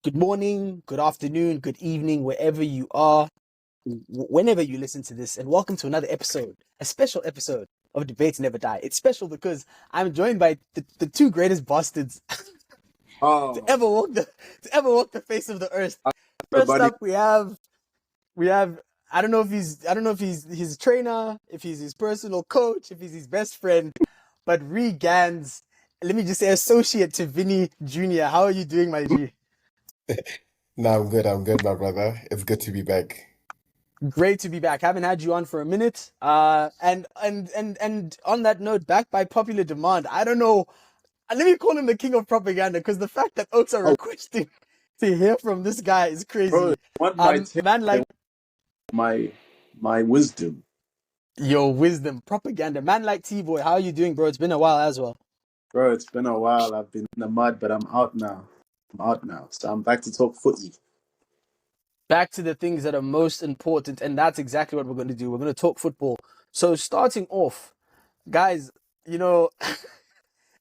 Good morning, good afternoon, good evening, wherever you are, whenever you listen to this, and welcome to another episode, a special episode of Debates Never Die. It's special because I'm joined by the two greatest bastards to Oh, ever walk the face of the earth. First buddy. up, we have I don't know if he's his trainer, if he's his personal coach, if he's his best friend, but Gans, let me just say associate to Vinny Jr. How are you doing, my G? No, I'm good. I'm good, my brother. It's good to be back. Great to be back. Haven't had you on for a minute. And on that note, back by popular demand. I don't know. Let me call him the king of propaganda because the fact that Oaks are Oh, requesting to hear from this guy is bro, crazy. want my take, Man, they like want my wisdom. your wisdom, propaganda. Man, like T-Boy. How are you doing, bro? It's been a while as well. Bro, it's been a while. I've been in the mud, but I'm out now. So I'm back to talk footy. Back to the things that are most important, and that's exactly what we're going to do. We're going to talk football. So starting off, guys, you know,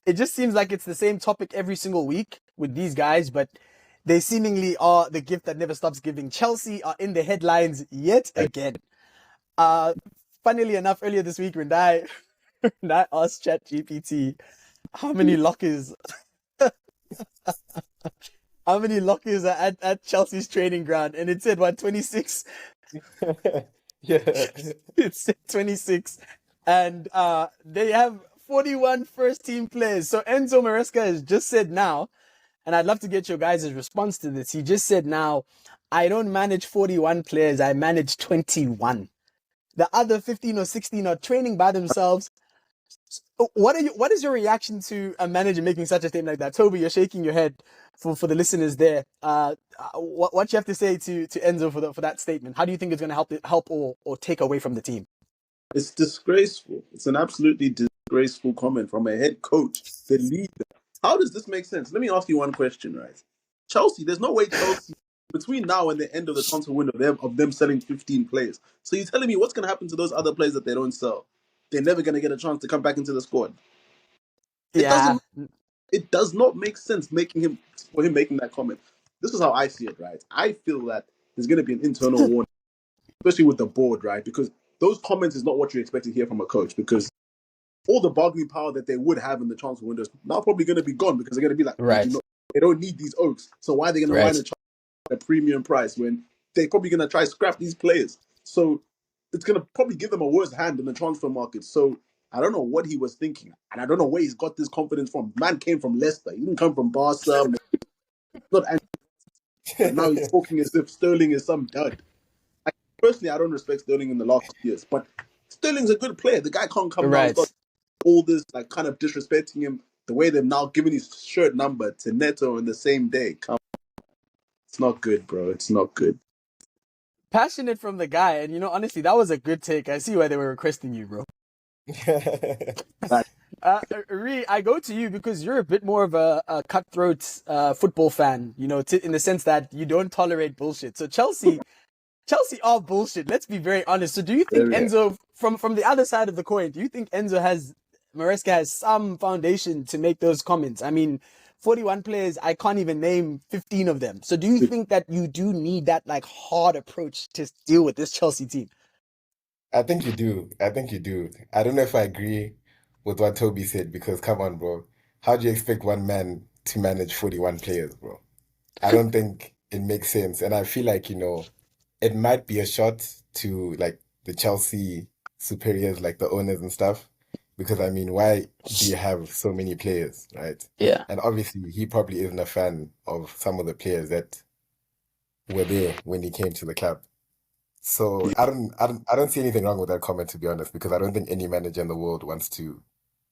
it just seems like it's the same topic every single week with these guys, but they seemingly are the gift that never stops giving. Chelsea are in the headlines yet again. Uh, Funnily enough, earlier this week, Rindai asked ChatGPT how many lockers, how many lockers are at Chelsea's training ground, and it said what 26. Yeah. It said 26, and they have 41 first team players. So Enzo Maresca has just said now. And I'd love to get your guys' response to this. He just said now, I don't manage 41 players, I manage 21. The other 15 or 16 are training by themselves. What is your reaction to a manager making such a statement like that? Tobi, you're shaking your head for the listeners there. What you have to say to Enzo for that statement? How do you think it's going to help or take away from the team? It's disgraceful. It's an absolutely disgraceful comment from a head coach, the leader. How does this make sense? Let me ask you one question, right? Chelsea, there's no way Chelsea, between now and the end of the transfer window, of them selling 15 players. So you're telling me what's going to happen to those other players that they don't sell? They're never going to get a chance to come back into the squad. It Yeah, doesn't. It does not make sense for him making that comment. This is how I see it, right? I feel that there's going to be an internal warning, especially with the board, right? Because those comments is not what you expect to hear from a coach. Because all the bargaining power that they would have in the transfer window is now probably going to be gone because they're going to be like, right, they don't need these oaks, so why are they going to whine right. and charge a premium price when they're probably going to try to scrap these players? So it's going to probably give them a worse hand in the transfer market. So I don't know what he was thinking, and I don't know where he's got this confidence from. Man came from Leicester. He didn't come from Barca. Not, but now he's talking as if Sterling is some dud. I, Personally, I don't respect Sterling in the last years, but Sterling's a good player. The guy can't come now and Right. start all this like kind of disrespecting him. The way they've now given his shirt number to Neto in the same day. It's not good, bro. It's not good. Passionate from the guy, and honestly, that was a good take. I see why they were requesting you, bro. Like, I go to you because you're a bit more of a cutthroat football fan, in the sense that you don't tolerate bullshit. So Chelsea are bullshit. Let's be very honest. So do you think very, Enzo, from the other side of the coin, do you think Maresca has some foundation to make those comments? I mean, 41 players, I can't even name 15 of them. So do you think that you do need that like hard approach to deal with this Chelsea team? I think you do. I think you do. I don't know if I agree with what Toby said because come on, bro. How do you expect one man to manage 41 players, bro? I don't think it makes sense. And I feel like, it might be a shot to like the Chelsea superiors, like the owners and stuff. Because I mean, why do you have so many players, right? Yeah. And obviously he probably isn't a fan of some of the players that were there when he came to the club. So I don't see anything wrong with that comment, to be honest, because I don't think any manager in the world wants to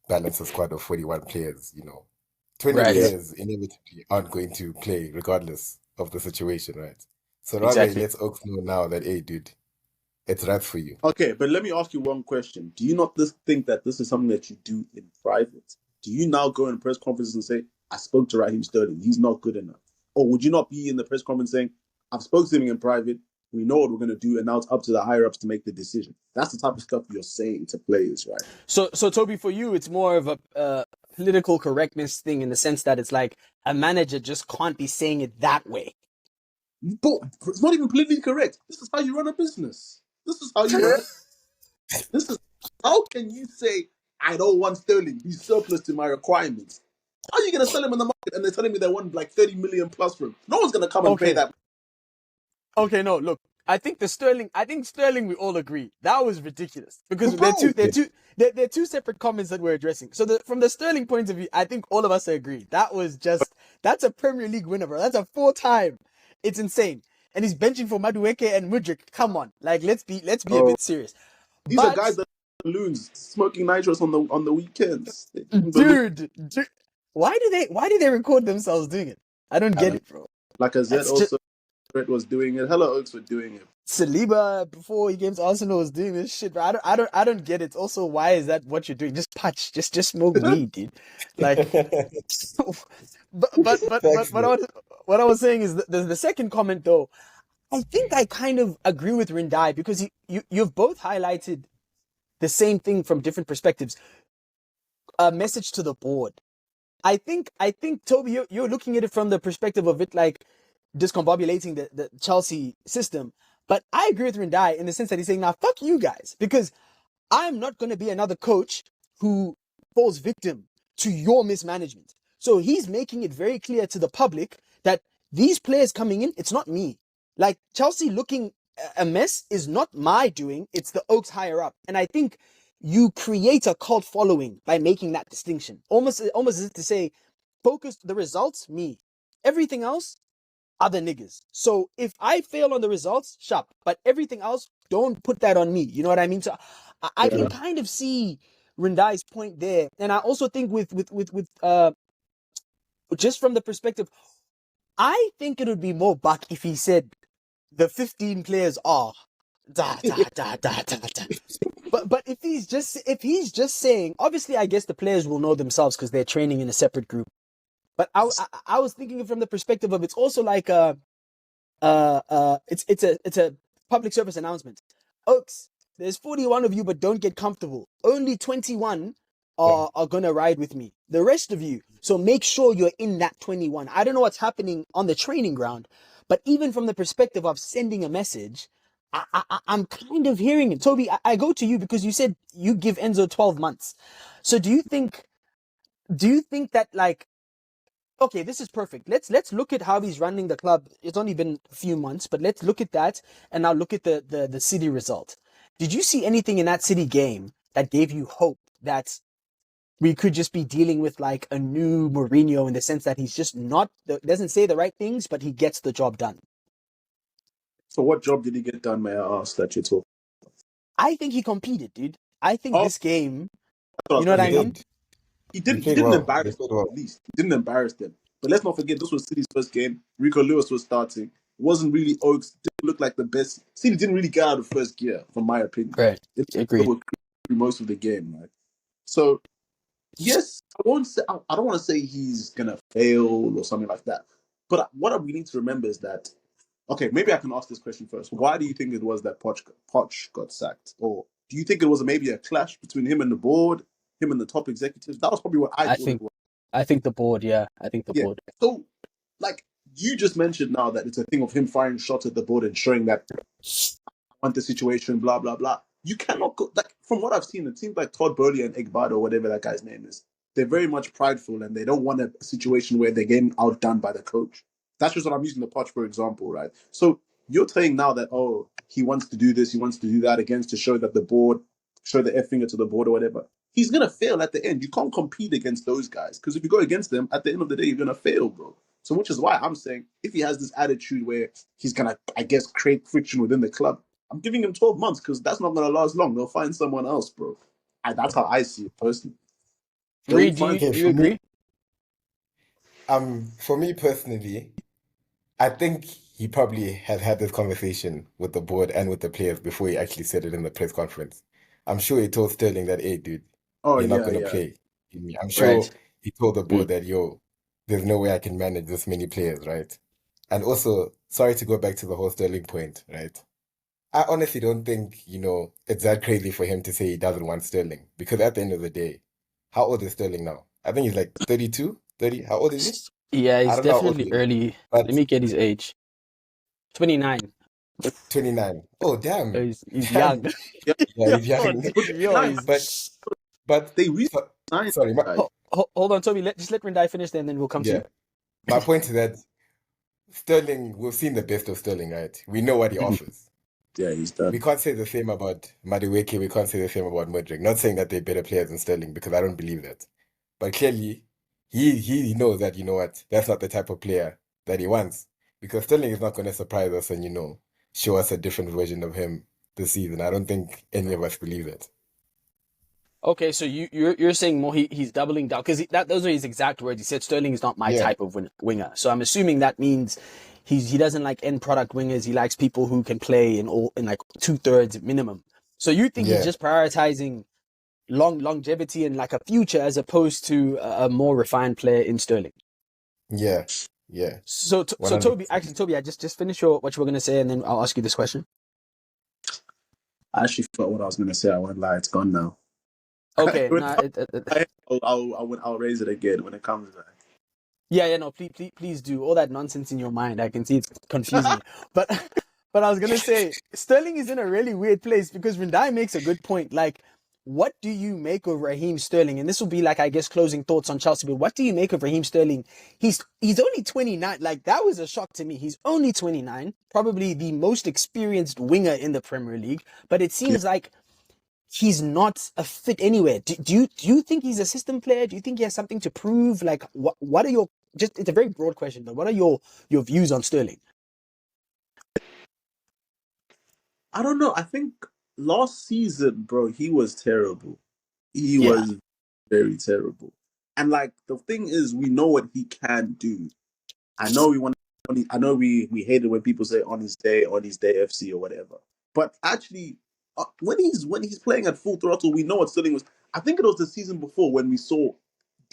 balance a squad of 41 players. 20 Right. yeah. players inevitably aren't going to play regardless of the situation, right? So rather he Exactly. lets Oaks know now that, hey, dude, it's right for you. Okay, but let me ask you one question. Do you not think that this is something that you do in private? Do you now go in press conferences and say, I spoke to Raheem Sterling, he's not good enough? Or would you not be in the press conference saying, I've spoken to him in private, we know what we're going to do, and now it's up to the higher ups to make the decision? That's the type of stuff you're saying to players, right? So Toby, for you, it's more of political correctness thing in the sense that it's like a manager just can't be saying it that way. But it's not even politically correct. This is how you run a business. This is how you run it. This is how can you say I don't want Sterling? He's surplus to my requirements. How are you gonna sell him in the market and they're telling me they want like 30 million plus for him? No one's gonna come and pay that. Okay, no, look. I think Sterling we all agree. That was ridiculous. Because Bro. they're two separate comments that we're addressing. So from the Sterling point of view, I think all of us agree. That's a Premier League winner, bro. That's a 4-time. It's insane. And he's benching for Madueke and Mudryk. Come on. Like let's be a bit serious. These are guys that are balloons smoking nitrous on the weekends. Dude, why do they record themselves doing it? I don't get it, bro. Like a Zed also was doing it. Hello Oaks were doing it. Saliba before he came to Arsenal was doing this shit, bro. I don't get it. Also, why is that what you're doing? Just patch, just smoke weed, dude. Like, but what I was saying is the second comment though. I think I kind of agree with Rindai because you've both highlighted the same thing from different perspectives. A message to the board. I think Tobi, you're looking at it from the perspective of it like discombobulating the Chelsea system. But I agree with Rindai in the sense that he's saying, now fuck you guys, because I'm not going to be another coach who falls victim to your mismanagement. So he's making it very clear to the public that these players coming in, it's not me. Like Chelsea looking a mess is not my doing. It's the Oaks higher up. And I think you create a cult following by making that distinction. Almost as if to say, focus the results, me. Everything else, other niggas. So if I fail on the results, shop. But everything else, don't put that on me. You know what I mean? So I can kind of see Rindai's point there. And I also think with just from the perspective, I think it would be more buck if he said the 15 players are da. But if he's just saying, obviously I guess the players will know themselves because they're training in a separate group. But I was thinking from the perspective of it's also like it's a public service announcement. Oaks, there's 41 of you, but don't get comfortable. Only 21 are gonna ride with me. The rest of you, so make sure you're in that 21. I don't know what's happening on the training ground, but even from the perspective of sending a message, I'm kind of hearing it. Tobi, I go to you because you said you give Enzo 12 months. So do you think that like, okay, this is perfect. Let's look at how he's running the club. It's only been a few months, but let's look at that and now look at the City result. Did you see anything in that City game that gave you hope that we could just be dealing with like a new Mourinho in the sense that he's just doesn't say the right things, but he gets the job done? So what job did he get done, may I ask, that you're talking? I think he competed, dude. I think this game, you know what I mean? He didn't embarrass them, at least. He didn't embarrass them. But let's not forget, this was City's first game. Rico Lewis was starting. It wasn't really Oaks. Didn't look like the best. City didn't really get out of first gear, from my opinion. Right. Agreed. Most of the game, right? So, yes, I don't want to say he's gonna fail or something like that. But what we need to remember is that, okay, maybe I can ask this question first. Why do you think it was that Poch got sacked? Or do you think it was maybe a clash between him and the board, him and the top executives? That was probably what I thought it was. I think the board, yeah. I think the board. So, like, you just mentioned now that it's a thing of him firing shots at the board and showing that I want the situation, blah, blah, blah. You cannot go, like, from what I've seen, it seems like Todd Bowley and Egbado, or whatever that guy's name is, they're very much prideful and they don't want a situation where they're getting outdone by the coach. That's just what I'm using the Poch, for example, right? So you're saying now that, oh, he wants to do this, he wants to do that against to show that the board, show the F finger to the board or whatever. He's going to fail at the end. You can't compete against those guys because if you go against them, at the end of the day, you're going to fail, bro. So which is why I'm saying if he has this attitude where he's going to, I guess, create friction within the club, I'm giving him 12 months because that's not going to last long. They'll find someone else, bro. That's how I see it personally. Reed, do you agree? For me personally, I think he probably had had this conversation with the board and with the players before he actually said it in the press conference. I'm sure he told Sterling that, hey, dude, you're not going to play. I'm sure he told the board that, yo, there's no way I can manage this many players, right? And also, sorry to go back to the whole Sterling point, right? I honestly don't think, it's that crazy for him to say he doesn't want Sterling. Because at the end of the day, how old is Sterling now? I think he's like 32, 30. How old is he? Yeah, I he's don't know how old definitely he is, early. Let but me get his age. 29. 29. Oh, So damn. he's young. Damn. Yeah, Yeah, yeah. he's Oh, young. But yo, nine, he's... But they really so, signed sorry, this guy. Hold on, Toby. Just let Rindai finish, then we'll come to yeah. you. My point is that Sterling, we've seen the best of Sterling, right? We know what he Mhm. offers. Yeah, he's We done. can't say the same about Madueke. We can't say the same about Modric. Not saying that they're better players than Sterling because I don't believe that. But clearly, he knows that, you know what, that's not the type of player that he wants. Because Sterling is not going to surprise us and, show us a different version of him this season. I don't think any of us believe that. Okay, so you're saying more he's doubling down because those are his exact words. He said Sterling is not my Yeah, type of winger. So I'm assuming that means he doesn't like end product wingers. He likes people who can play in like 2/3 minimum. So you think he's yeah, just prioritizing longevity and like a future as opposed to a more refined player in Sterling. yeah, yeah. So Toby, 100%. actually Toby, I just finish what you were gonna say and then I'll ask you this question. I actually forgot what I was gonna say. I won't lie, it's gone now. Okay, When it nah, comes to I'll raise it again when it comes back. yeah, no, please do. All that nonsense in your mind, I can see it's confusing you. But but I was gonna say Sterling is in a really weird place because Rindai makes a good point. Like, what do you make of Raheem Sterling? And this will be like, I guess, closing thoughts on Chelsea. But what do you make of Raheem Sterling? He's only 29. Like, that was a shock to me. He's only 29, probably the most experienced winger in the Premier League. But it Yeah. seems like he's not a fit anywhere. Do you think he's a system player? Do you think he has something to prove? Like, what are your, just, it's a very broad question, but what are your views on Sterling? I don't know. I think last season, bro, he was terrible. He Yeah. was very terrible. And like the thing is, we know what he can do. I know we want. I know we hate it when people say on his day FC or whatever. But actually, when he's playing at full throttle, we know what Sterling was. I think it was the season before when we saw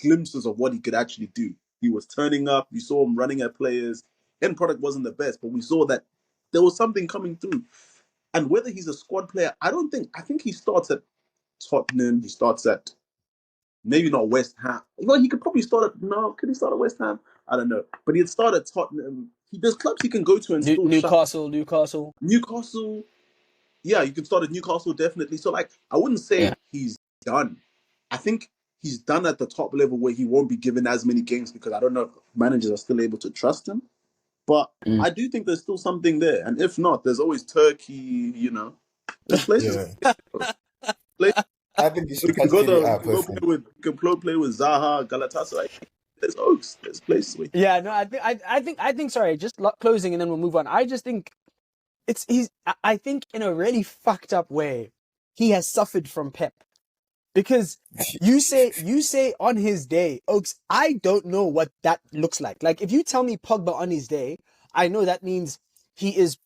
glimpses of what he could actually do. He was turning up. We saw him running at players. End product wasn't the best, but we saw that there was something coming through. And whether he's a squad player, I don't think. I think he starts at Tottenham. He starts at maybe not West Ham. Well, he could probably start at no. Could he start at West Ham? I don't know. But he'd start at Tottenham. There's clubs he can go to and still shut. Newcastle. Newcastle. Yeah, you can start at Newcastle definitely. So like, I wouldn't Yeah. say he's done. I think he's done at the top level where he won't be given as many games because I don't know if managers are still able to trust him. But Mm. I do think there's still something there. And if not, there's always Turkey. There's places. Yeah. places I think you we should can catch go Serie to. A We can go personally. play with. We can play with Zaha, Galatasaray. There's Oaks. There's places where. Yeah, no, I think. Sorry, just closing, and then we'll move on. I just think I think in a really fucked up way, he has suffered from Pep. Because you say on his day, Oaks, I don't know what that looks like. Like if you tell me Pogba on his day, I know that means he is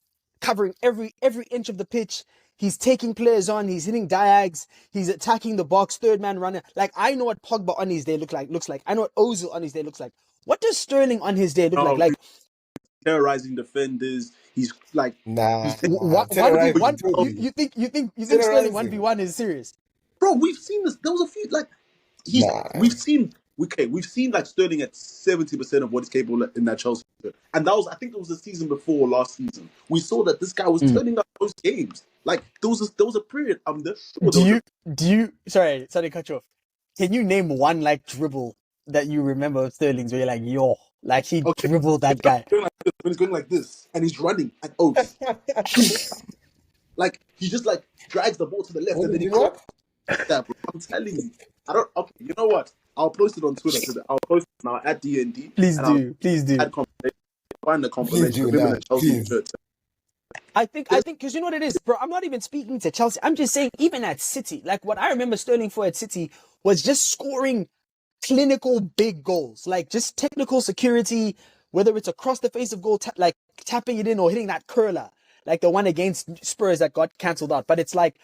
covering every inch of the pitch. He's taking players on, he's hitting diags, he's attacking the box, third man runner. Like I know what Pogba on his day looks like. I know what Ozil on his day looks like. What does Sterling on his day look like? Oh, Like terrorizing defenders. He's like Nah, he's taking. one v terrorizing one. Toby. You think Sterling one v Terrorizing. one is serious? Bro, we've seen this. There was a few like he's. Nah. We've seen. Okay, we've seen like Sterling at 70% of what he's capable of in that Chelsea, and that was I think it was the season before last season. We saw that this guy was Mm. turning up those games. Like there was a period. I'm sure Do there was a you sorry to cut you off. Can you name one like dribble that you remember of Sterling's where you're like, yo, like he okay. dribbled that guy? Going like this, when he's going like this and he's running at Oaks, like he just like drags the ball to the left What and then did he you crosses know? that. Bro. I'm telling you, I don't. Okay, you know what? I'll post it on Twitter. I'll post it now at DND Please and I'll do, please do. add find the Please compilation do of him in now. a Chelsea Please. shirt. I think because you know what it is, bro. I'm not even speaking to Chelsea. I'm just saying, even at City, like what I remember Sterling for at City was just scoring clinical big goals, like just technical security, whether it's across the face of goal, like tapping it in or hitting that curler, like the one against Spurs that got cancelled out. But it's like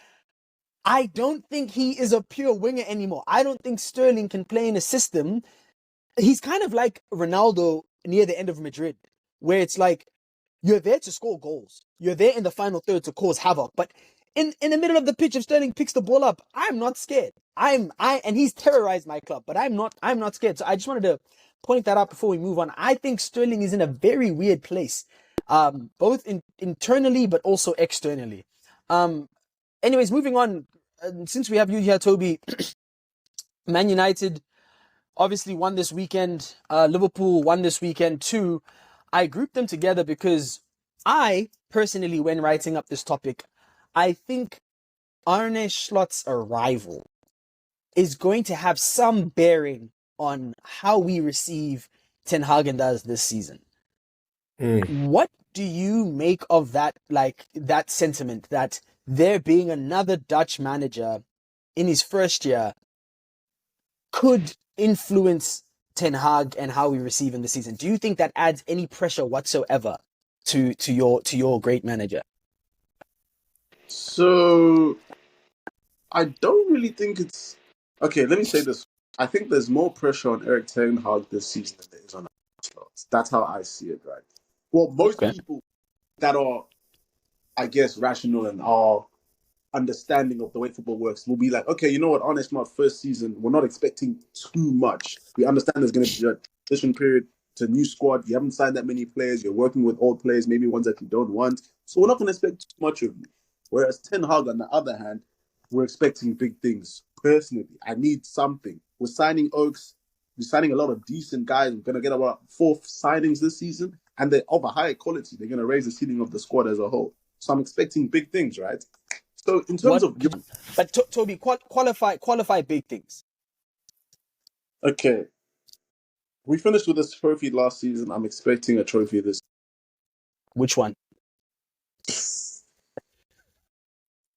I don't think he is a pure winger anymore. I don't think Sterling can play in a system. He's kind of like Ronaldo near the end of Madrid, where it's like you're there to score goals. You're there in the final third to cause havoc. But in the middle of the pitch, if Sterling picks the ball up, I'm not scared. And he's terrorized my club, but I'm not scared. So I just wanted to point that out before we move on. I think Sterling is in a very weird place, both internally but also externally. Anyways, moving on. Since we have you here, Tobi, Man United obviously won this weekend. Liverpool won this weekend too. I grouped them together because I personally, when writing up this topic, I think Arne Slot's arrival is going to have some bearing on how we receive Ten Hag this season. What do you make of that, that sentiment that there being another Dutch manager in his first year could influence Ten Hag and how we receive him this season? Do you think that adds any pressure whatsoever to your great manager? So I don't really think it's okay. Let me say this: I think there's more pressure on Erik Ten Hag this season than there is on Slot. That's how I see it, right? Well, most people that are, I guess, rational and are understanding of the way football works will be like, okay, you know what, Arne Slot first season, we're not expecting too much. We understand there's going to be a transition period to a new squad. You haven't signed that many players. You're working with old players, maybe ones that you don't want. So we're not going to expect too much of you. Whereas Ten Hag, on the other hand, we're expecting big things. Personally, I need something. We're signing Oaks. We're signing a lot of decent guys. We're going to get about 4 signings this season, and they're of a high quality. They're going to raise the ceiling of the squad as a whole. So I'm expecting big things, right? So in terms of... But Tobi, qualify big things. Okay. We finished with this trophy last season. I'm expecting a trophy this... Which one?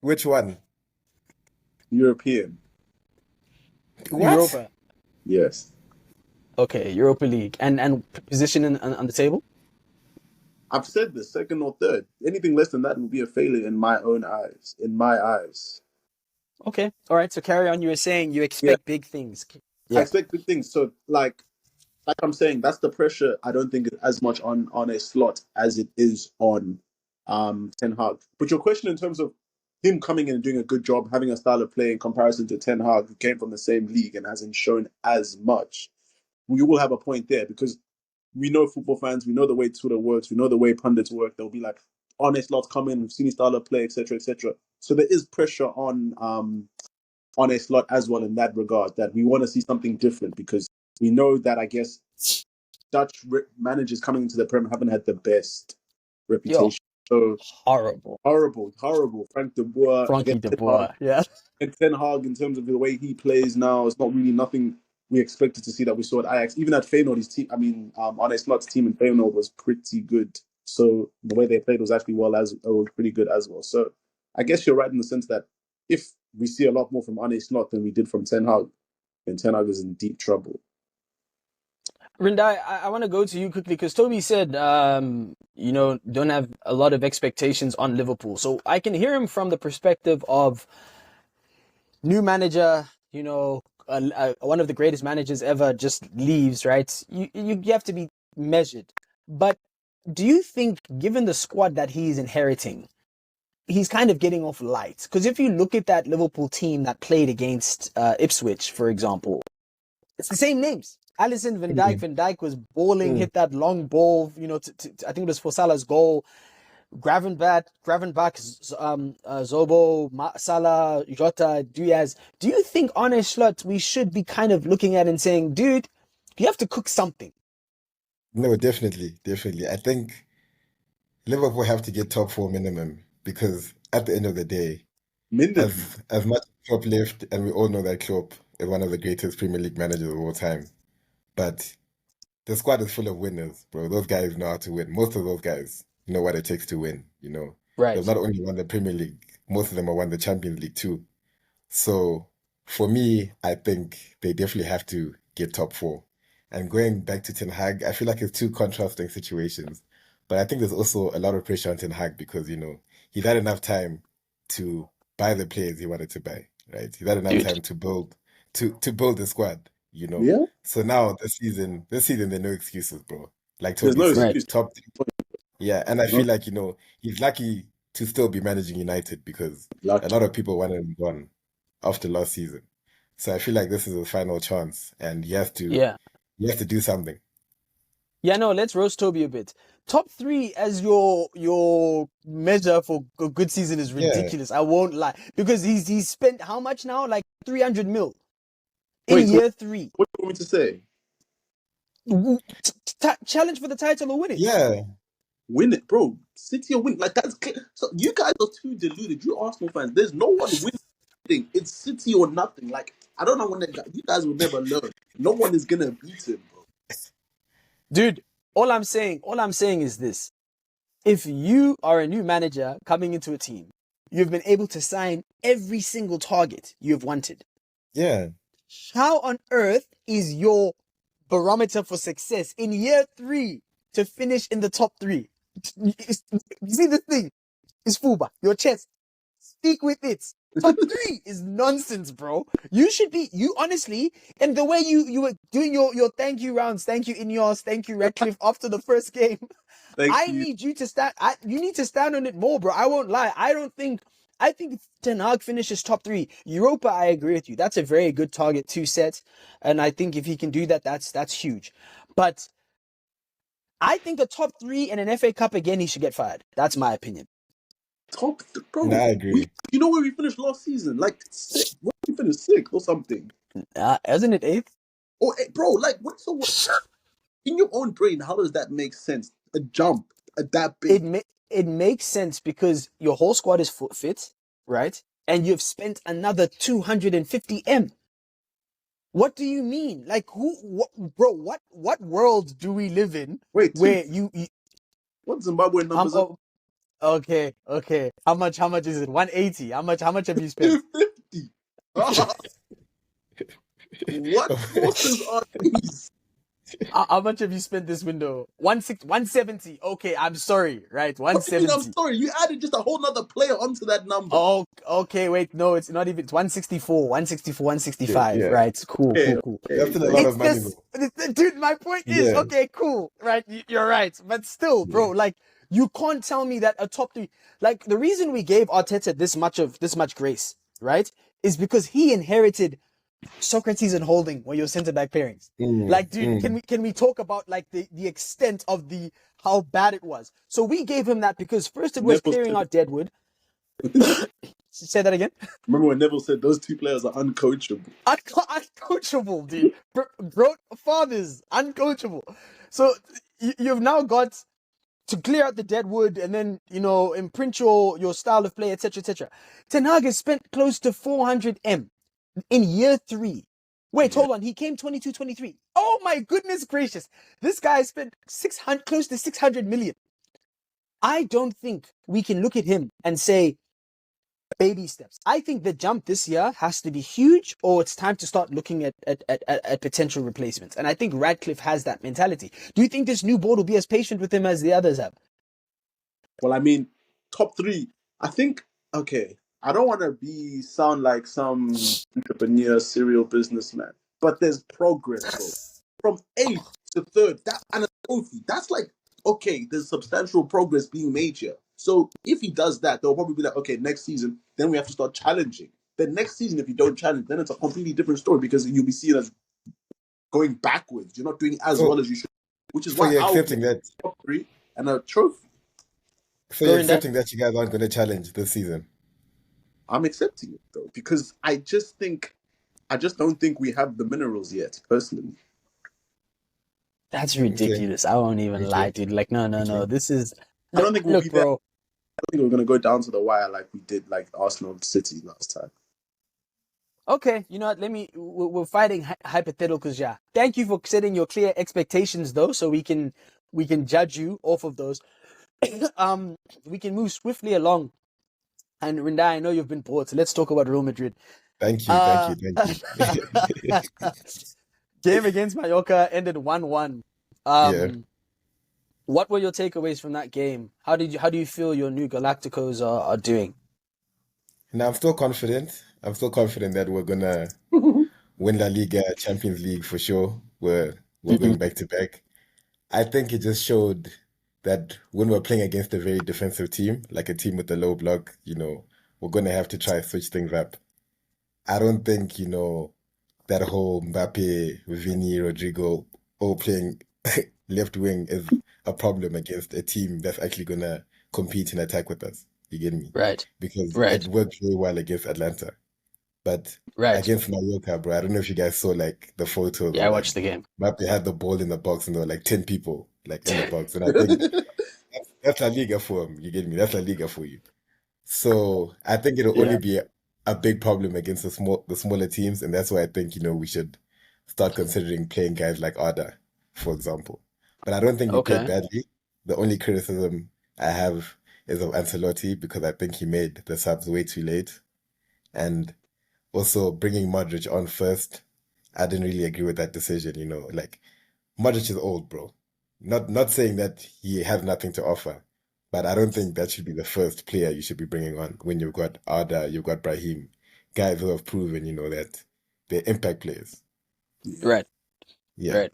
Which one? European. What? Europa. Yes. Okay, Europa League. And position on the table? I've said this, second or third. Anything less than that would be a failure in my own eyes. In my eyes. Okay. All right. So carry on. You were saying you expect big things. Yeah. I expect big things. So like I'm saying, that's the pressure I don't think is as much on a Slot as it is on Ten Hag. But your question in terms of him coming in and doing a good job, having a style of play in comparison to Ten Hag, who came from the same league and hasn't shown as much, we will have a point there because we know football fans, we know the way Twitter works, we know the way pundits work. They'll be like, Arne Slot's come in, we've seen his style of play, etc., etc. So there is pressure on a Slot as well in that regard, that we want to see something different because we know that, I guess, Dutch managers coming into the Prem haven't had the best reputation. So horrible. Frank de Boer, Frankie de Boer, yeah. And Ten Hag, in terms of the way he plays now, it's not really nothing we expected to see that we saw at Ajax. Even at Feyenoord, his team, Arne Slot's team in Feyenoord was pretty good. So the way they played was actually was pretty good as well. So I guess you're right in the sense that if we see a lot more from Arne Slot than we did from Ten Hag, then Ten Hag is in deep trouble. Rindai, I want to go to you quickly because Tobi said, don't have a lot of expectations on Liverpool. So I can hear him from the perspective of new manager, one of the greatest managers ever just leaves, right? You have to be measured. But do you think, given the squad that he's inheriting, he's kind of getting off light? Because if you look at that Liverpool team that played against Ipswich, for example, it's the same names. Alisson, Van Dijk. Van Dijk was balling, hit that long ball, I think it was for Salah's goal. Gravenbach, Zobo, Salah, Jota, Diaz. Do you think Arne Slot we should be kind of looking at and saying, dude, you have to cook something? No, definitely. I think Liverpool have to get top 4 minimum because at the end of the day, as much Klopp left, and we all know that Klopp is one of the greatest Premier League managers of all time, but the squad is full of winners, bro. Those guys know how to win. Most of those guys know what it takes to win, Right. They've not only won the Premier League, most of them have won the Champions League too. So for me, I think they definitely have to get top 4. And going back to Ten Hag, I feel like it's 2 contrasting situations. But I think there's also a lot of pressure on Ten Hag because, he's had enough time to buy the players he wanted to buy, right? He's had enough time to build the squad, Yeah. So now this season, there are no excuses, bro. Like There's Tobi no said, excuse. top 3. Yeah, and I feel like, he's lucky to still be managing United because a Lucky. lot of people wanted him gone after last season. So I feel like this is his final chance, and he has to do something. Yeah, no, let's roast Tobi a bit. Top 3 as your measure for a good season is ridiculous. I won't lie. Because he's spent how much now? Like 300 mil in year 3. What do you want me to say? Challenge for the title or win it. Yeah. Win it, bro. City will win. Like, that's clear. So you guys are too deluded. You Arsenal fans. There's no one winning. It's City or nothing. Like, I don't know when you guys will never learn. No one is gonna beat him, bro. Dude, all I'm saying is this. If you are a new manager coming into a team, you've been able to sign every single target you've wanted. Yeah. How on earth is your barometer for success in year 3 to finish in the top 3? You see this thing? It's fullback. Your chest. Speak with it. Top 3 is nonsense, bro. You should be, honestly, and the way you were doing your thank you rounds, thank you Ineos, thank you Redcliffe after the first game. I need you to stand, you need to stand on it more, bro. I won't lie. I think if Ten Hag finishes top 3, Europa, I agree with you. That's a very good target to set. And I think if he can do that, that's huge. But I think the top 3 in an FA Cup again, he should get fired. That's my opinion. Bro. No, I agree. You know where we finished last season? Like, sixth. Where we finished 6th or something? Isn't it 8th? Oh, bro, like, what? In your own brain, how does that make sense? A jump that big. It makes sense because your whole squad is fit, right? And you've spent another 250M. What do you mean? Like, what world do we live in? Wait, where what Zimbabwean numbers are? Okay. How much is it? 180. How much have you spent? 250. What forces are these? How much have you spent this window? 170. Okay, I'm sorry, right? 170. I'm sorry, you added just a whole nother player onto that number. Oh, okay, wait, no, it's not even. It's 164, 165, yeah. Right? Cool. That's a lot of money, dude, my point is, okay, cool, right? You're right, but still, bro, like, you can't tell me that a top 3, like, the reason we gave Arteta this much grace, right, is because he inherited Socrates and Holding were your centre back pairings. Like, dude, can we talk about like the extent of how bad it was? So we gave him that because first it was clearing out Deadwood. Say that again. Remember when Neville said those 2 players are uncoachable? Uncoachable, dude. Bro, fathers, uncoachable. So you've now got to clear out the Deadwood and then, imprint your style of play, etc. Ten Hag has spent close to 400M. In year 3. Wait, hold on. He came 22-23. Oh my goodness gracious. This guy spent close to 600 million. I don't think we can look at him and say baby steps. I think the jump this year has to be huge, or it's time to start looking at potential replacements. And I think Radcliffe has that mentality. Do you think this new board will be as patient with him as the others have? Well, I mean, top 3. I think, okay, I don't want to sound like some entrepreneur, serial businessman, but there's progress, bro. From 8th to 3rd, and a trophy. That's like, okay, there's substantial progress being made here. So if he does that, they'll probably be like, okay, next season, then we have to start challenging. Then next season, if you don't challenge, then it's a completely different story because you'll be seen as going backwards. You're not doing as well as you should, which is why you're accepting that top 3 and a trophy. So you're accepting that you guys aren't going to challenge this season. I'm accepting it though, because I just don't think we have the minerals yet, personally. That's ridiculous. I won't even lie, dude. Like, no. This is. I don't think we'll be bro. there. I think we're gonna go down to the wire like we did, like Arsenal City last time. Okay, you know what? We're fighting hypotheticals, yeah. Thank you for setting your clear expectations, though, so we can judge you off of those. We can move swiftly along. And Rindai, I know you've been bored, so let's talk about Real Madrid. Thank you. Game against Mallorca ended 1-1. What were your takeaways from that game? How do you feel your new Galacticos are doing? Now, I'm still confident that we're gonna win La Liga, Champions League for sure. We're going back to back. I think it just showed that when we're playing against a very defensive team, like a team with a low block, we're going to have to try switch things up. I don't think, that whole Mbappe, Vini, Rodrigo all playing left wing is a problem against a team that's actually going to compete and attack with us. You get me? Right. Because Right. it worked very well against Atlanta. But Right. against Mallorca, bro, I don't know if you guys saw like the photos. Yeah, I watched the game. Mbappe had the ball in the box and there were like 10 people like in the box. And I think that's La Liga for him. You get me? That's La Liga for you. So I think it'll only be a big problem against the smaller teams, and that's why I think we should start considering playing guys like Arda, for example. But I don't think we played badly. The only criticism I have is of Ancelotti because I think he made the subs way too late, and also bringing Modric on first. I didn't really agree with that decision. Like Modric is old, bro. Not saying that he has nothing to offer. But I don't think that should be the first player you should be bringing on when you've got Arda, you've got Brahim, guys who have proven, that they're impact players. Right. Yeah. Right.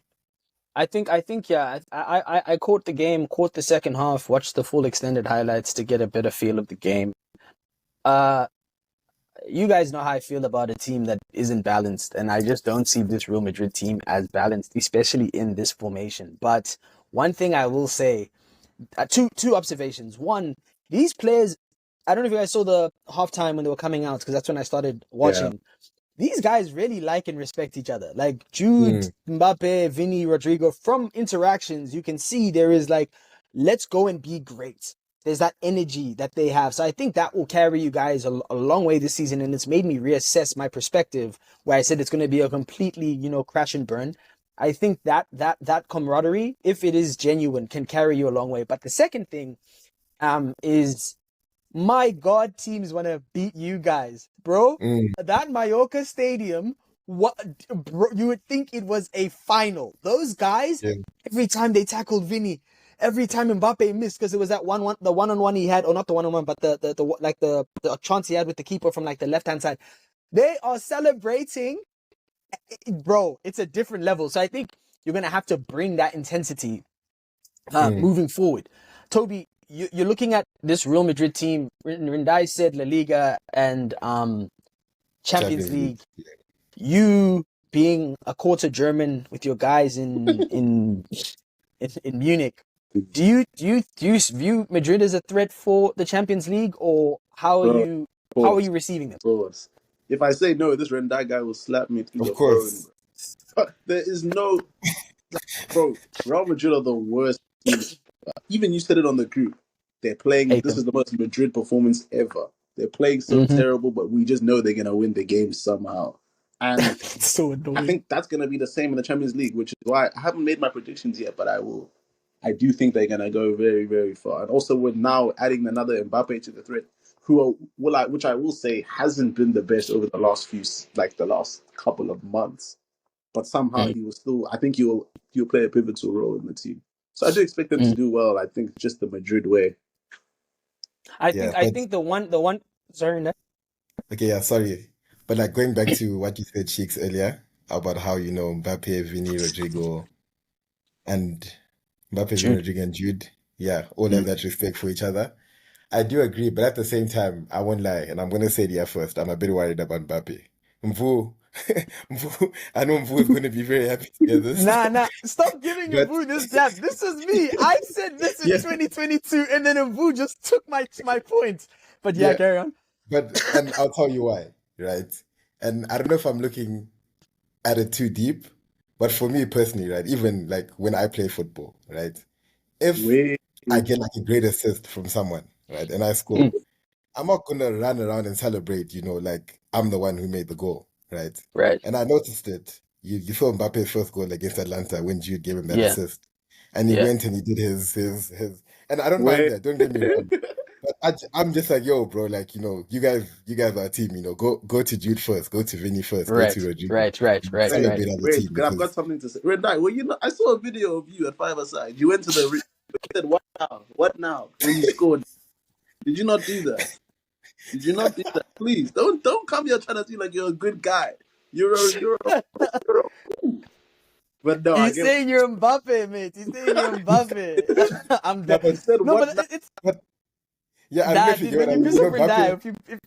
I think, yeah, I caught the game, caught the second half, watched the full extended highlights to get a better feel of the game. You guys know how I feel about a team that isn't balanced, and I just don't see this Real Madrid team as balanced, especially in this formation. But one thing I will say, two observations. One, these players, I don't know if you guys saw the halftime when they were coming out, because that's when I started watching. These guys really like and respect each other. Like Jude, Mbappe, Vini, Rodrigo, from interactions, you can see there is like, let's go and be great. There's that energy that they have. So I think that will carry you guys a long way this season. And it's made me reassess my perspective where I said it's going to be a completely, crash and burn. I think that camaraderie, if it is genuine, can carry you a long way. But the second thing is, my God, teams want to beat you guys, bro. That Mallorca stadium, bro, you would think it was a final. Those guys, every time they tackled Vini, every time Mbappe missed, because it was that the one-on-one he had, or not the one-on-one, but the chance he had with the keeper from like the left-hand side. They are celebrating, bro. It's a different level. So I think you're gonna have to bring that intensity moving forward. Tobi, you're looking at this Real Madrid team. Rindai said La Liga and Champions League. You being a quarter German with your guys in Munich, do you view Madrid as a threat for the Champions League, or how are you receiving them? Of course. If I say no, this Rindai guy will slap me through the phone. There is no, bro. Real Madrid are the worst team. Even you said it on the group. They're playing. This is the most Madrid performance ever. They're playing so terrible, but we just know they're gonna win the game somehow. And it's so annoying. I think that's gonna be the same in the Champions League, which is why I haven't made my predictions yet, but I will. I do think they're gonna go very, very far. And also, we're now adding another Mbappe to the threat, which I will say hasn't been the best over the last couple of months. But somehow he will still. I think he'll play a pivotal role in the team. So I do expect them to do well. I think just the Madrid way. I think the one. Sorry, no? Okay, yeah, sorry, but like going back to what you said, Cheeks, earlier about how Mbappe, Vini, Rodrigo, and Jude, all have that respect for each other. I do agree, but at the same time, I won't lie, and I'm gonna say it here first. I'm a bit worried about Mbappe. I know Mvu is going to be very happy to hear this. Nah. Stop giving Mvu this jab. This is me. I said this in 2022, and then Mvu just took my point. But carry on. And I'll tell you why, right? And I don't know if I'm looking at it too deep, but for me personally, right, even like when I play football, right, if I get like a great assist from someone, right, and I score, I'm not going to run around and celebrate, like I'm the one who made the goal. Right. And I noticed it. You saw Mbappe's first goal against Atlanta when Jude gave him that assist. And he went and he did his and I don't mind that, don't get me wrong. But I'm just like, yo, bro, like, you guys are a team, go to Jude first, go to Vinny first, go to Rodrigo. Right. Wait, I've got something to say. Rindai, I saw a video of you at 5-a-side. You went to the said, what now? When you scored. Did you not do that? Please don't come here trying to seem like you're a good guy. You're a fool. But no, I He's get saying you're Mbappe, mate. He's saying you're Mbappe. I'm no, dead. but instead No, what but now? it's But yeah, I don't know that, if you dude. get what When I you mean. piss You off know, Rindai, Mbappe, if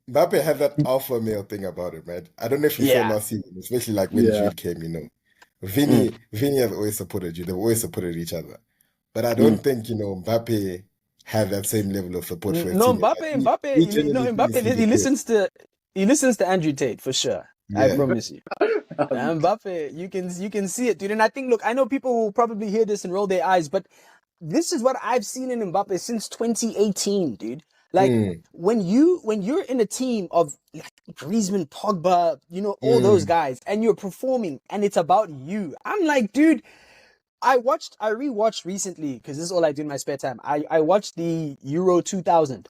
Mbappe has that alpha male thing about it, man. I don't know if you saw yeah. last season, especially like when Yeah. Jude came, you know. Mm, Vinny has always supported Jude. They've always supported each other. But I mm. don't think, you know, Mbappe has that same level of support for his No, teammates. Like Mbappe, he genuinely thinks he's a kid. he listens to Andrew Tate for sure. I Yeah. promise you. Mbappe, you can see it, dude. And I think, look, I know people will probably hear this and roll their eyes, but this is what I've seen in Mbappe since 2018, dude. Like Mm, when you're in a team of like Griezmann, Pogba, you know, all those mm, guys, and you're performing, and it's about you. I'm like, dude. I rewatched recently because this is all I do in my spare time. I watched the Euro 2000,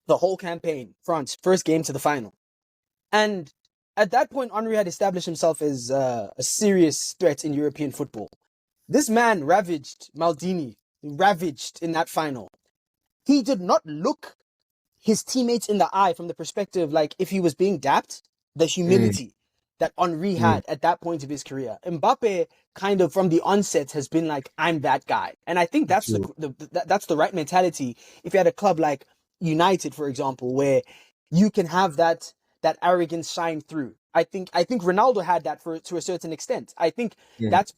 the whole campaign, France, first game to the final. And at that point, Henri had established himself as a serious threat in European football. This man ravaged Maldini, ravaged in that final. He did not look his teammates in the eye from the perspective, like if he was being dapped, the mm, humility that Henri mm. had at that point of his career. Mbappe kind of from the onset has been like, I'm that guy. And I think that's True. that's the right mentality. If you had a club like United, for example, where you can have that arrogance shine through. I think Ronaldo had that to a certain extent. I think Mm, that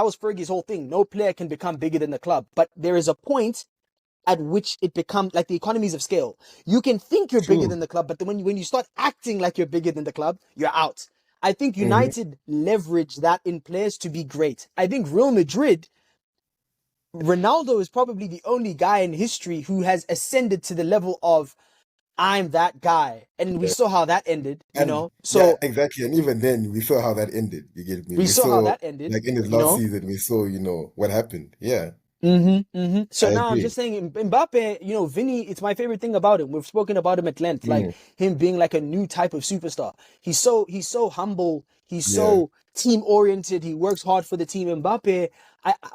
was Fergie's whole thing. No player can become bigger than the club, but there is a point at which it becomes like the economies of scale. You can think you're bigger true. than the club, but when you start acting like you're bigger than the club, you're out. I think Hmm. United leverage that in players to be great. I think Real Madrid, Ronaldo is probably the only guy in history who has ascended to the level of I'm that guy. And we Yeah. saw how that ended, you And know? yeah, So exactly. And even then, we saw how that ended. You get me? we We saw how saw, that ended, like in his you last know? season, we saw, you know, what happened. Yeah, So I now I'm agree. just saying, Mbappe, you know, Vinny, it's my favorite thing about him. We've spoken about him at length, like Mm, him being like a new type of superstar. He's so humble. He's yeah, so team oriented. He works hard for the team. Mbappe,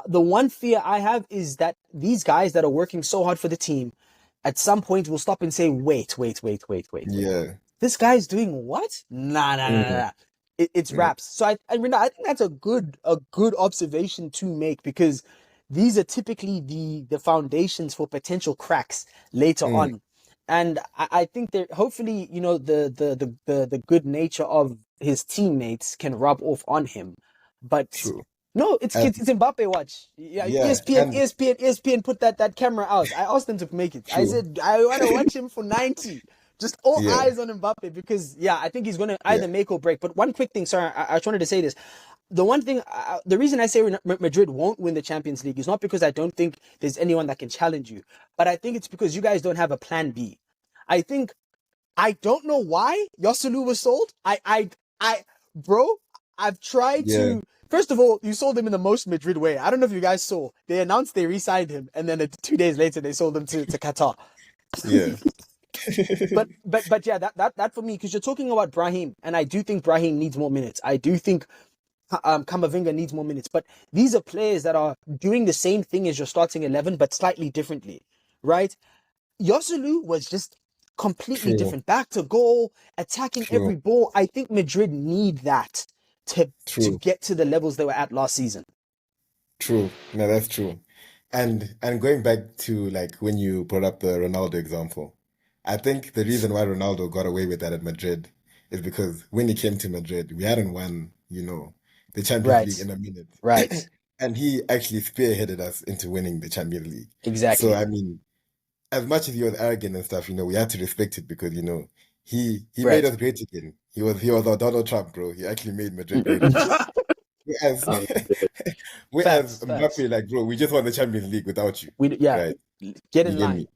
the one fear I have is that these guys that are working so hard for the team, at some point will stop and say, wait. yeah. This guy's doing what? Mm, Nah. It's mm, raps. So I think that's a good observation to make because these are typically the foundations for potential cracks later mm. on. And I think that hopefully, you know, the good nature of his teammates can rub off on him. But True. no, And it's Mbappe watch. Yeah, yeah, and ESPN put that camera out. I asked them to make it. I true. said I want to watch him for 90. Just all Yeah, eyes on Mbappe because yeah, I think he's gonna yeah. either make or break. But one quick thing, sorry, I just wanted to say this. The one thing, the reason I say Madrid won't win the Champions League is not because I don't think there's anyone that can challenge you, but I think it's because you guys don't have a plan B. I think I don't know why Yoselu was sold. Bro, I've tried Yeah, to. First of all, you sold him in the most Madrid way. I don't know if you guys saw. They announced they re-signed him, and then 2 days later they sold him to Qatar. yeah. But yeah, that for me, because you're talking about Brahim, and I do think Brahim needs more minutes. I do think Kamavinga needs more minutes. But these are players that are doing the same thing as your starting 11, but slightly differently, right? Yoselu was just completely True, different. Back to goal, attacking true, every ball. I think Madrid need that to true, get to the levels they were at last season. true. No, that's true. And going back to like when you brought up the Ronaldo example, I think the reason why Ronaldo got away with that at Madrid is because when he came to Madrid, we hadn't won, you know, the Champions Right, League in a minute. right, And he actually spearheaded us into winning the Champions League. So exactly, I mean, as much as he was arrogant and stuff, you know, we had to respect it because, you know, he made right. us great again. He was our Donald Trump, bro. He actually made Madrid great again. Whereas I'm dead. whereas Facts. Mbappe, like, bro, we just won the Champions League without you, Yeah, right? get You in get line. me?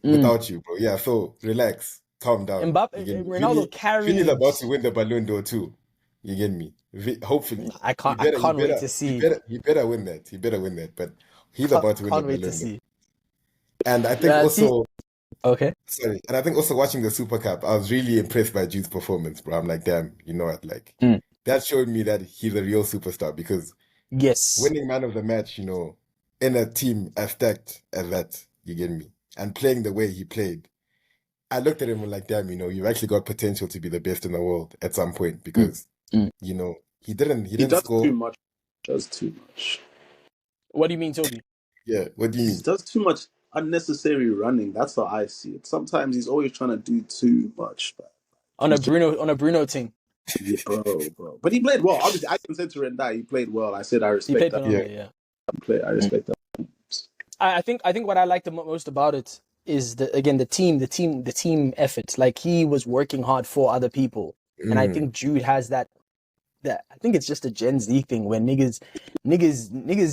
Mm. Without you, bro. Yeah, so relax, calm down. Mbappe, You get me? Ronaldo Vinny's carrying. about to win the Ballon d'Or too. You get me? Hopefully. I can't wait to see. He better win that. He better win that. But he's about to win the Can't wait to Ballon d'Or. see. And I think See. also, Okay. sorry, and I think also watching the Super Cup, I was really impressed by Jude's performance, bro. I'm like, damn, you know what? Like, Mm. that showed me that he's a real superstar because Yes. winning man of the match, you know, in a team as stacked as that, you get me? And playing the way he played, I looked at him and like, damn, you know, you've actually got potential to be the best in the world at some point Mm. because, Mm. you know, He didn't He does too score. much. Does too much. What do you mean, Toby? Yeah, what do you He mean? does too much unnecessary running. That's how I see it. Sometimes he's always trying to do too much. But On a he's just, Bruno thing. yeah, bro. But he played well. Obviously, I even said to Rindai, he played well. I said I He respect played that. Yeah. phenomenally, yeah. I respect that. I think what I liked the most about it is the team effort. Like, he was working hard for other people, and I think Jude has that. I think it's just a Gen Z thing where niggas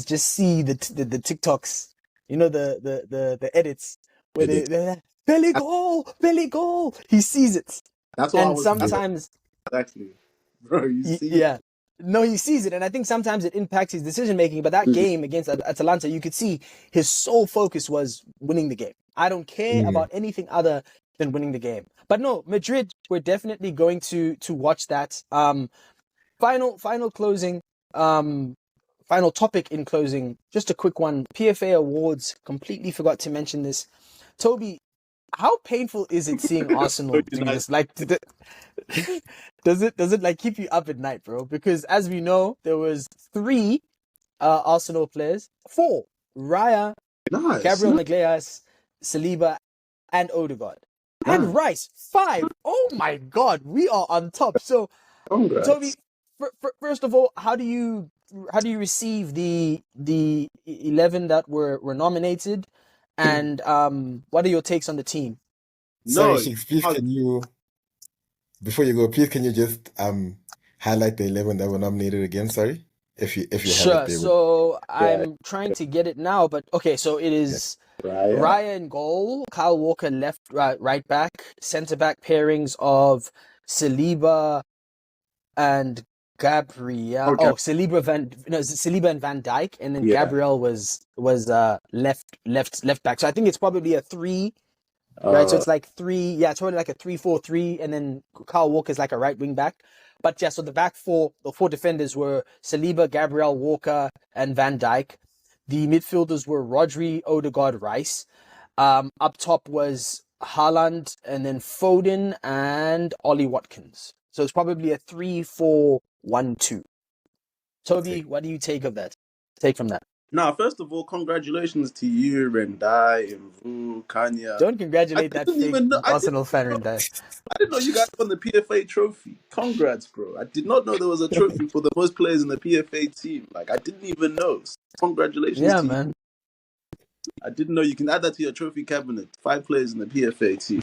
just see the TikToks, you know, the edits where they're like, belly goal. He sees it, That's what I and was sometimes exactly, bro. You see, yeah. No, he sees it, and I think sometimes it impacts his decision making. But that game against Atalanta, you could see his sole focus was winning the game. I don't care about anything other than winning the game. But no, Madrid, we're definitely going to watch that. Final closing, final topic in closing. Just a quick one. PFA awards. Completely forgot to mention this. Toby, how painful is it seeing Arsenal do this? Like, does it like keep you up at night, bro? Because as we know, there was 3 Arsenal players, 4: Raya, nice. Gabriel Magalhaes, Saliba, and Odegaard, and Rice. 5. Oh my God, we are on top. So, Congrats. Toby, first of all, how do you receive the 11 that were nominated, and what are your takes on the team? Sorry, Shix, please can you, before you go, please can you just highlight the 11 that were nominated again? Sorry, if you have Sure. it there. So I'm trying to get it now, but okay. So it is Raya in goal, Kyle Walker left, right back, centre back pairings of Saliba and Gabriel. Saliba and Van Dijk, and then Gabriel was left back. So I think it's probably a 3. Right, so it's like 3. Yeah, it's probably like a 3-4-3, and then Kyle Walker is like a right wing back. But yeah, so the 4 defenders were Saliba, Gabriel, Walker, and Van Dijk. The midfielders were Rodri, Odegaard, Rice. Up top was Haaland, and then Foden and Ollie Watkins. So it's probably a 3-4-1-2. Toby, what do you take from that? Now, first of all, congratulations to you, Rindai, Mvu, Kanya. Don't congratulate that fake Arsenal fan, Rindai. I didn't know you guys won the PFA trophy. Congrats, bro. I did not know there was a trophy for the most players in the PFA team. Like, I didn't even know. Congratulations to man. you. I didn't know you can add that to your trophy cabinet. 5 players in the PFA team.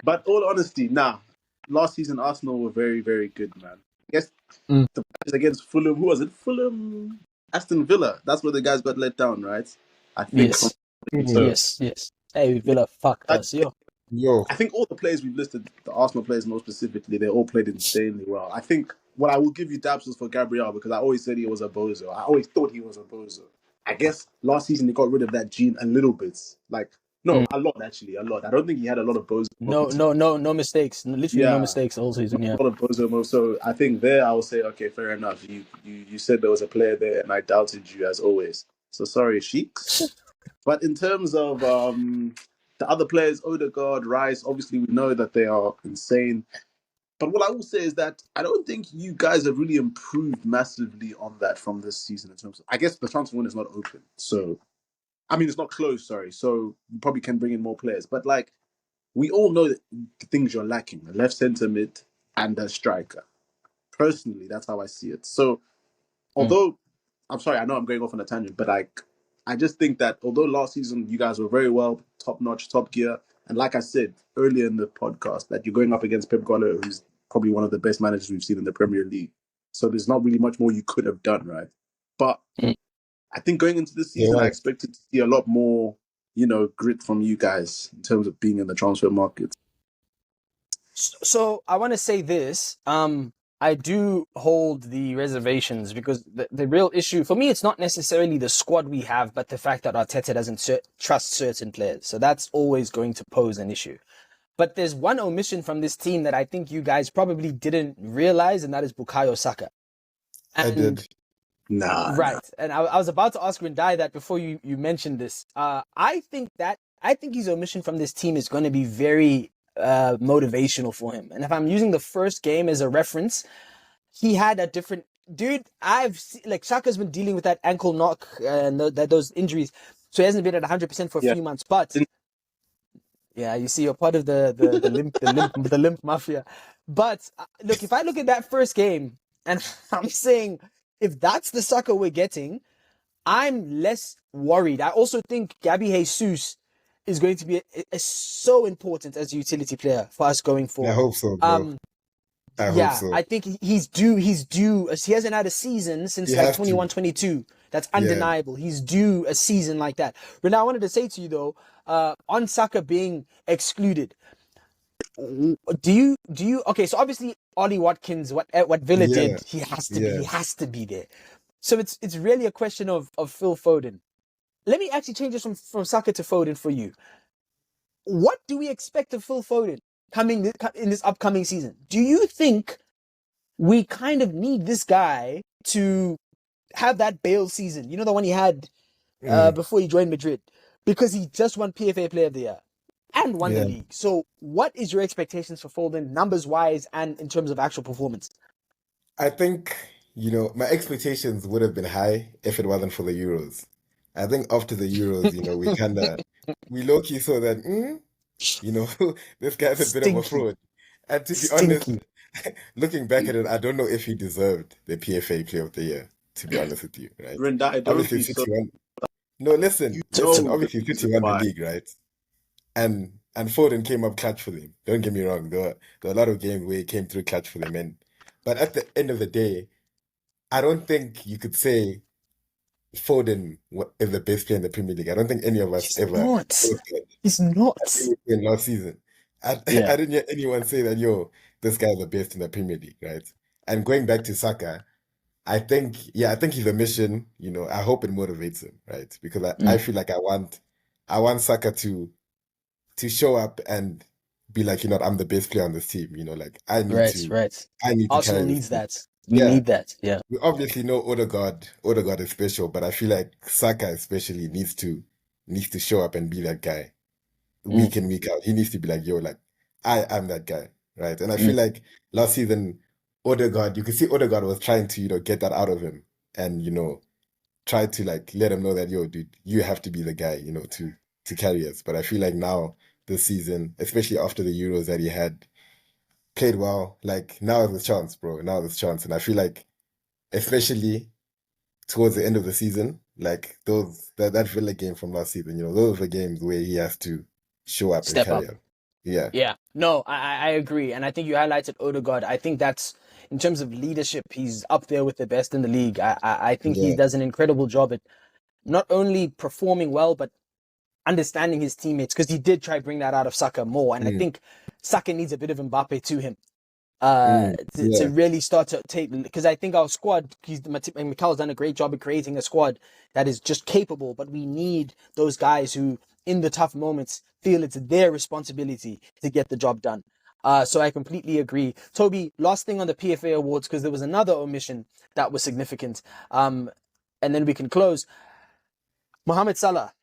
But all honesty, last season Arsenal were very, very good, man. I guess the matches against Fulham, who was it? Fulham, Aston Villa. That's where the guys got let down, right? I think. Yes. Yes. Hey, Villa, fuck us, yo. I think all the players we've listed, the Arsenal players more specifically, they all played insanely well. I think what I will give you daps was for Gabriel, because I always said he was a bozo. I always thought he was a bozo. I guess last season they got rid of that gene a little bit. A lot actually, a lot. I don't think he had a lot of bozo. No mistakes. Literally no mistakes all season. Yeah, a lot of bozo. So I think there I will say, okay, fair enough. You said there was a player there, and I doubted you as always. So sorry, Sheiks. But in terms of the other players, Odegaard, Rice, obviously we know that they are insane. But what I will say is that I don't think you guys have really improved massively on that from this season in terms of, I guess the transfer window is not open. So, I mean, it's not closed, sorry. So you probably can bring in more players. But we all know that the things you're lacking, a left centre mid and a striker. Personally, that's how I see it. So, although, I'm sorry, I know I'm going off on a tangent, but I just think that although last season you guys were very well, top-notch, top gear, and like I said earlier in the podcast, that you're going up against Pep Guardiola, who's probably one of the best managers we've seen in the Premier League. So there's not really much more you could have done, right? But I think going into this season, I expected to see a lot more, grit from you guys in terms of being in the transfer market. So I want to say this. I do hold the reservations because the real issue for me, it's not necessarily the squad we have, but the fact that Arteta doesn't trust certain players. So that's always going to pose an issue. But there's one omission from this team that I think you guys probably didn't realize, and that is Bukayo Saka. I did. Right. And I was about to ask Rindai that before you mentioned this. I think his omission from this team is going to be very motivational for him. And if I'm using the first game as a reference, he had a different dude. I've seen, like Saka's been dealing with that ankle knock and those injuries, so he hasn't been at 100% for a Yeah. few months. But yeah, you see, you're part of the limp mafia. But look, if I look at that first game, and I'm saying if that's the Saka we're getting, I'm less worried. I also think Gabby Jesus is going to be so important as a utility player for us going I forward. hope so, bro. I hope Yeah, so. I think he's due. He's due. He hasn't had a season since He like has to. 21-22. That's Yeah. undeniable. He's due a season like that. But now I wanted to say to you though, on Saka being excluded, do you? Okay, so obviously Ollie Watkins, what Villa Yeah. did, he Yeah. has to be there. So it's really a question of Phil Foden. Let me actually change this from Saka to Foden for you. What do we expect of Phil Foden coming in this upcoming season? Do you think we kind of need this guy to have that Bale season? You know, the one he had before he joined Madrid, because he just won PFA Player of the Year and won the Yeah. league. So, what is your expectations for Foden, numbers wise and in terms of actual performance? I think, my expectations would have been high if it wasn't for the Euros. I think after the Euros, we low-key saw that, this guy's a bit of a Stinky, fraud. And to be honest, stinky, looking back at it, I don't know if he deserved the PFA Player of the Year, to be honest with you, right? Rindai, don't Obviously, be so. City won. No, You listen. know the Obviously, City reason won the why. league, right? And Foden came up clutch for them. Don't get me wrong. There were a lot of games where he came through clutch for them. But at the end of the day, I don't think you could say Foden is the best player in the Premier League. I don't think any of us he's ever not. thought that. He's I think not. we were in last season. Yeah. I didn't hear anyone say that, this guy's the best in the Premier League, right? And going back to Saka, I think he's a mission. I hope it motivates him, right? Because I feel like I want Saka to show up and be like, I'm the best player on this team. Like Right. I need to Arsenal carry this needs team. that. We Yeah. need that. Yeah. We obviously know Odegaard. Odegaard is special, but I feel like Saka especially needs to show up and be that guy week in, week out. He needs to be like, I am that guy, right? And I feel like last season, Odegaard, you could see Odegaard was trying to, get that out of him and, try to like let him know that, dude, you have to be the guy, to carry us. But I feel like now this season, especially after the Euros that he had, played well. Like now is the chance, bro. Now is the chance. And I feel like especially towards the end of the season, like that Villa game from last season, those were games where he has to show up and Step carry up. up. Yeah. Yeah. No, I agree. And I think you highlighted Odegaard. I think that's, in terms of leadership, he's up there with the best in the league. I think he Yeah. does an incredible job at not only performing well, but understanding his teammates, because he did try to bring that out of Saka more. And I think Saka needs a bit of Mbappe to him. To Yeah. really start to take, because I think our squad, Mikel's done a great job of creating a squad that is just capable, but we need those guys who, in the tough moments, feel it's their responsibility to get the job done. So I completely agree. Tobi, last thing on the PFA awards, because there was another omission that was significant. And then we can close. Mohamed Salah.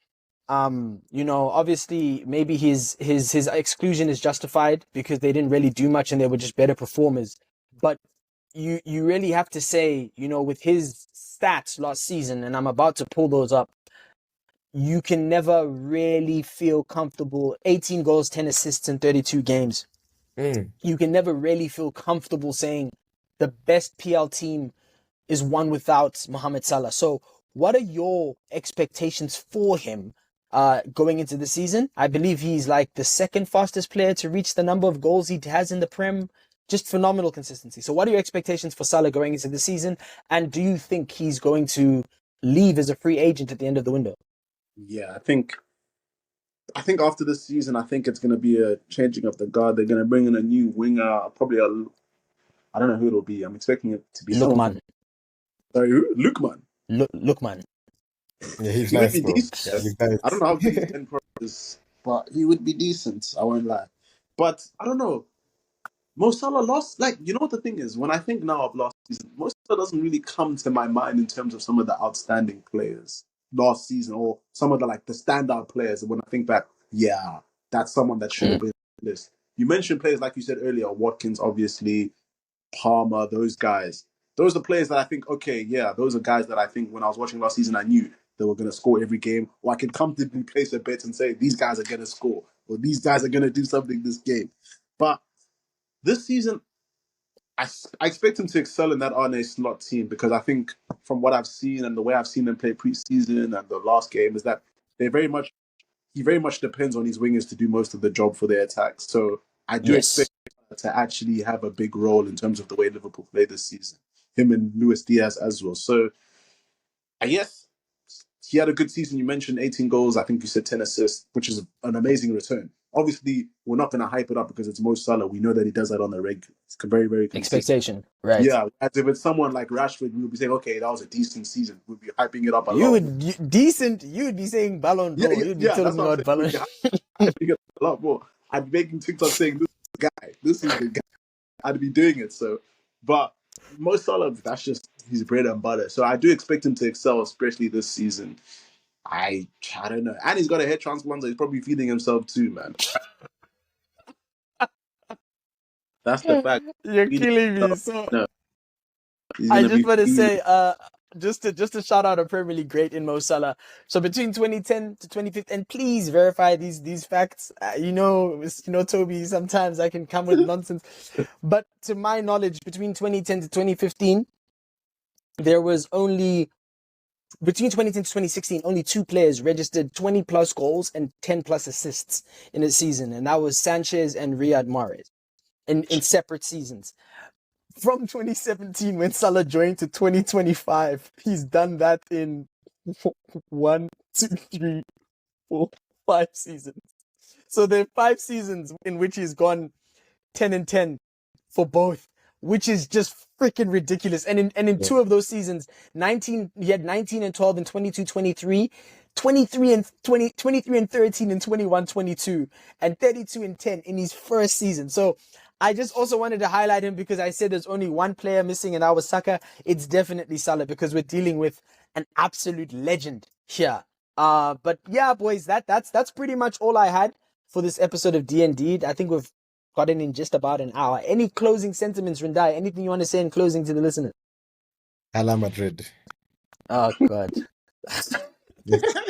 Obviously maybe his exclusion is justified because they didn't really do much and they were just better performers. But you really have to say, with his stats last season, and I'm about to pull those up, you can never really feel comfortable. 18 goals, 10 assists in 32 games. You can never really feel comfortable saying the best PL team is one without Mohamed Salah. So what are your expectations for him going into the season? I believe he's like the second fastest player to reach the number of goals he has in the Prem. Just phenomenal consistency. So what are your expectations for Salah going into the season? And do you think he's going to leave as a free agent at the end of the window? Yeah, I think after this season, I think it's going to be a changing of the guard. They're going to bring in a new winger, probably I don't know who it'll be. I'm expecting it to be someone Lookman. from. Sorry, who? Lookman. Lookman. Yeah, he's He would nice, be bro. decent. Yeah, he's nice. I don't know how good his end product is, but he would be decent. I won't lie. But I don't know. Mo Salah lost. Like, you know what the thing is? When I think now of last season, Mo Salah doesn't really come to my mind in terms of some of the outstanding players last season, or some of the standout players. And when I think back, yeah, that's someone that should have been on the list. You mentioned players like you said earlier, Watkins, obviously. Palmer, those guys. Those are players that I think, okay, yeah, those are guys that I think when I was watching last season, I knew they were going to score every game. Or I can comfortably place a bet and say, these guys are going to score, or these guys are going to do something this game. But this season, I expect him to excel in that Arne Slot team because I think from what I've seen and the way I've seen them play preseason and the last game is that he very much depends on his wingers to do most of the job for their attacks. So I do Yes. expect to actually have a big role in terms of the way Liverpool play this season. Him and Luis Diaz as well. So I guess he had a good season. You mentioned 18 goals. I think you said 10 assists, which is an amazing return. Obviously, we're not going to hype it up because it's Mo Salah. We know that he does that on the regular. It's very, very consistent. Expectation. Right. Yeah, as if it's someone like Rashford, we would be saying, okay, that was a decent season. We'd be hyping it up a You lot. would decent. You would be saying Ballon d'Or. You'd be That's talking what I'm about saying. Ballon. We'd be hyping it a lot more. I'd be making TikTok saying, this is the guy. I'd be doing it. So, but Mo Salah, that's just his bread and butter. So I do expect him to excel, especially this season. I don't know. And he's got a head transplant, so he's probably feeding himself too, man. That's the fact. You're Feeding killing me. himself. So No, he's I gonna just be want to feeding. say, just to shout out a Premier League great in Mo Salah. So between 2010 to 2015, and please verify these facts. Tobi, sometimes I can come with nonsense, but to my knowledge, between 2010 to 2015, there was only between 2010 to 2016, only two players registered 20 plus goals and 10 plus assists in a season, and that was Sanchez and Riyad Mahrez in separate seasons. From 2017, when Salah joined, to 2025, he's done that in 1, 2, 3, 4, 5 seasons. So there are 5 seasons in which he's gone 10 and 10 for both, which is just freaking ridiculous. And in 2 of those seasons, he had 19 and 12 and 22, 23, 23 and 20, 23 and 13 and 21, 22, and 32 and 10 in his first season. So I just also wanted to highlight him because I said there's only one player missing, and that was Saka. It's definitely Salah because we're dealing with an absolute legend here. But yeah, boys, that's pretty much all I had for this episode of D&D. I think we've gotten in just about an hour. Any closing sentiments, Rindai? Anything you want to say in closing to the listener? Hala Madrid. Oh God,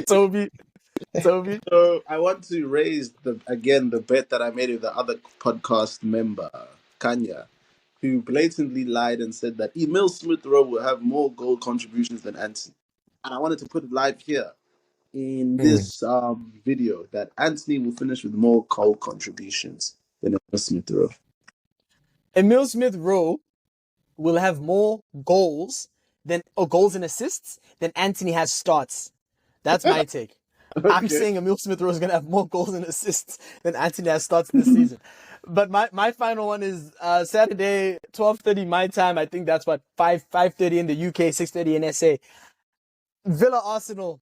Tobi. So I want to raise the bet that I made with the other podcast member, Kanya, who blatantly lied and said that Emil Smith Rowe will have more goal contributions than Anthony. And I wanted to put it live here in this video that Anthony will finish with more goal contributions than Emil Smith Rowe. Emil Smith Rowe will have more goals and assists than Anthony has starts. That's my take. Okay. I'm saying Emil Smith Rowe is going to have more goals and assists than Anthony has starts this season. But my final one is Saturday, 12:30 my time. I think that's what 5:30 in the UK, 6:30 in SA. Villa Arsenal.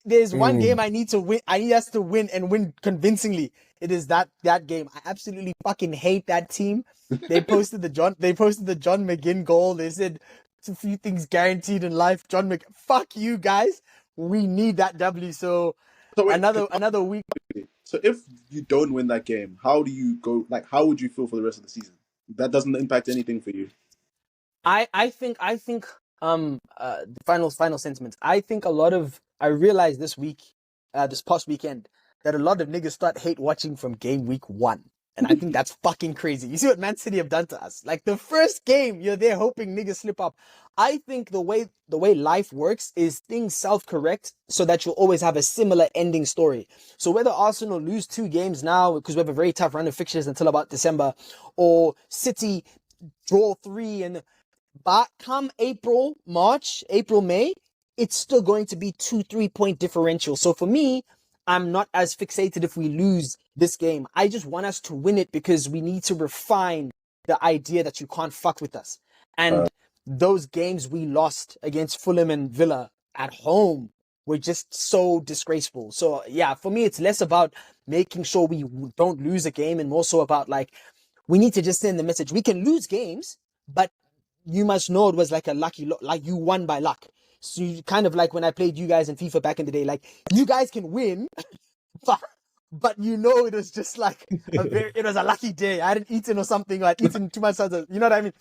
There's one game I need to win. I need us to win and win convincingly. It is that game. I absolutely fucking hate that team. They posted the John McGinn goal. They said it's a few things guaranteed in life. Fuck you guys. We need that W. So wait, another week. So if you don't win that game, how do you go? Like, how would you feel for the rest of the season? That doesn't impact anything for you. I think final sentiments. I realized this past weekend, that a lot of niggas start hate watching from game week 1. And I think that's fucking crazy. You see what Man City have done to us? Like, the first game, you're there hoping niggas slip up. I think the way life works is things self-correct so that you'll always have a similar ending story. So whether Arsenal lose 2 games now, because we have a very tough run of fixtures until about December, or City draw 3 but come April, May, it's still going to be 2-3 point differential. So for me, I'm not as fixated if we lose this game. I just want us to win it because we need to refine the idea that you can't fuck with us. And those games we lost against Fulham and Villa at home were just so disgraceful. So yeah, for me, it's less about making sure we don't lose a game and more so about we need to just send the message. We can lose games, but you must know it was like a lucky, like you won by luck. So you kind of like when I played you guys in FIFA back in the day, like you guys can win, but you know, it was just like it was a lucky day. I hadn't eaten or something, or I'd eaten too much salsa. You know what I mean?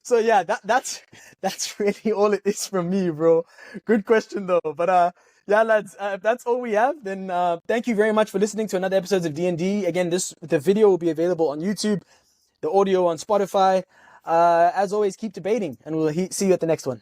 So yeah, that's really all it is from me, bro. Good question though. But yeah, lads, if that's all we have, then thank you very much for listening to another episode of D&D. Again, the video will be available on YouTube, the audio on Spotify. As always, keep debating, and we'll see you at the next one.